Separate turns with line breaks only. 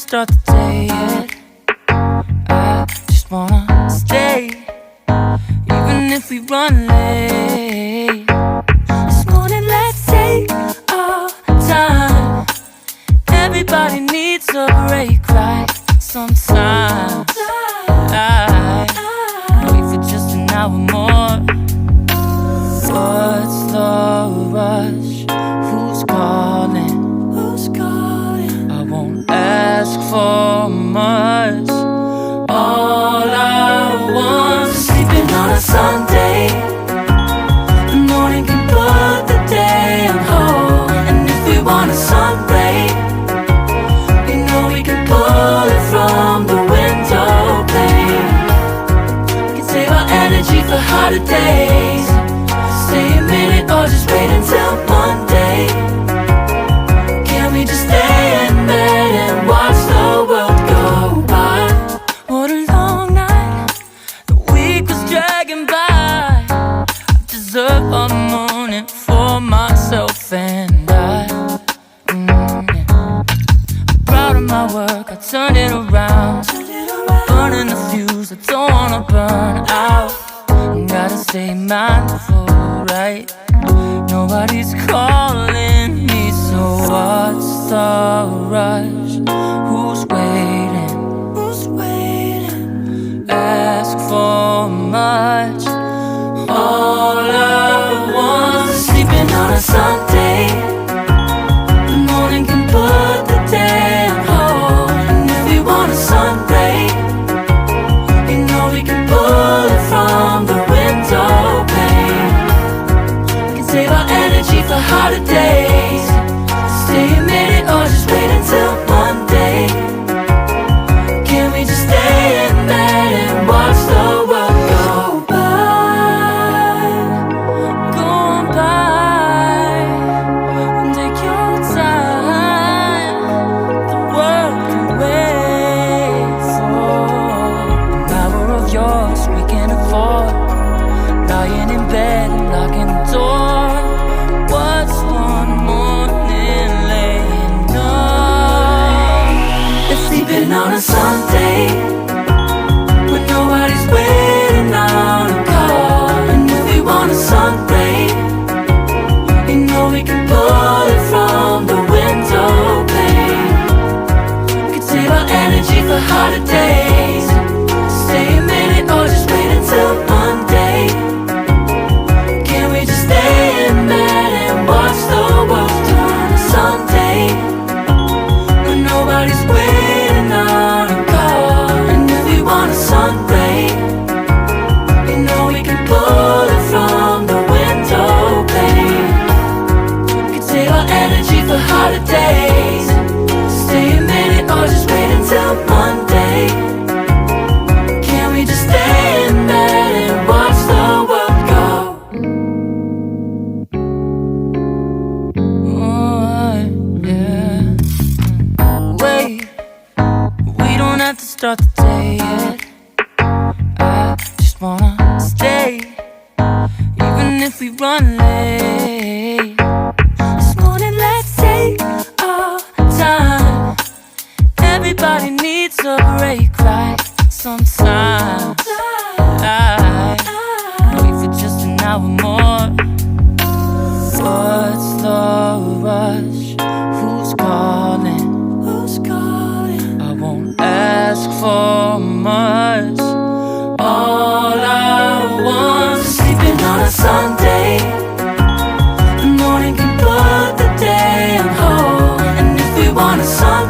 start the day yet. I just wanna stay, even if we run late. This morning let's take our time. Everybody needs a break, right? Sometimes I wait for just an hour more. What's the rush? Who's calling? Who's calling? I won't ask for much. All I want is sleeping on a Sunday. The morning can put the day on hold. And if we want a sun ray, we know we can pull it from the window pane. We can save our energy for hotter days. Stay a minute or just wait until Monday. Can we just stay in bed and watch the world go by? What a long night, the week was dragging by. I deserve a morning for myself and I. I'm proud of my work, I turned it around. I'm burning the fuse, I don't wanna burn out. Gotta stay mindful, right? Nobody's calling me, so what's the rush? Who's waiting? Who's waiting? Ask for much. All I want is sleeping on a Sunday. The morning can put the day on hold. And if we want a sun ray, you know we can pull it from the window pane. We can save our energy for hotter days. Stay a minute or just wait until Monday. Can we just stay in bed and watch the world go by? Go on by and take your time. The world can wait for an hour of yours we can afford. Lying in bed and locking the door. What's one morning laying up? It's sleeping on a Sunday when nobody's waiting on a call. And if we want a sun ray, you know we can pull it from the window pane. We can save our energy for hotter days. Stay a minute or just wait until Monday. Can we just stay in bed and watch the world turn to Sunday when nobody's waiting on a call? And if we want a sun ray, you know we can pull it from the window pane. We can save our energy for hotter days. Stay a minute or just wait until Monday. Can we just stay in bed and watch the world go? Oh, yeah. Wait, we don't have to start the day yet. I just wanna stay, even if we run late. This morning let's take our time. Everybody needs a break, right? Sometimes I wait for just an hour more. What's the rush? Who's calling? Who's calling? I won't ask for much. All I want is sleeping on a Sunday. The morning can put the day on hold. And if we want a sun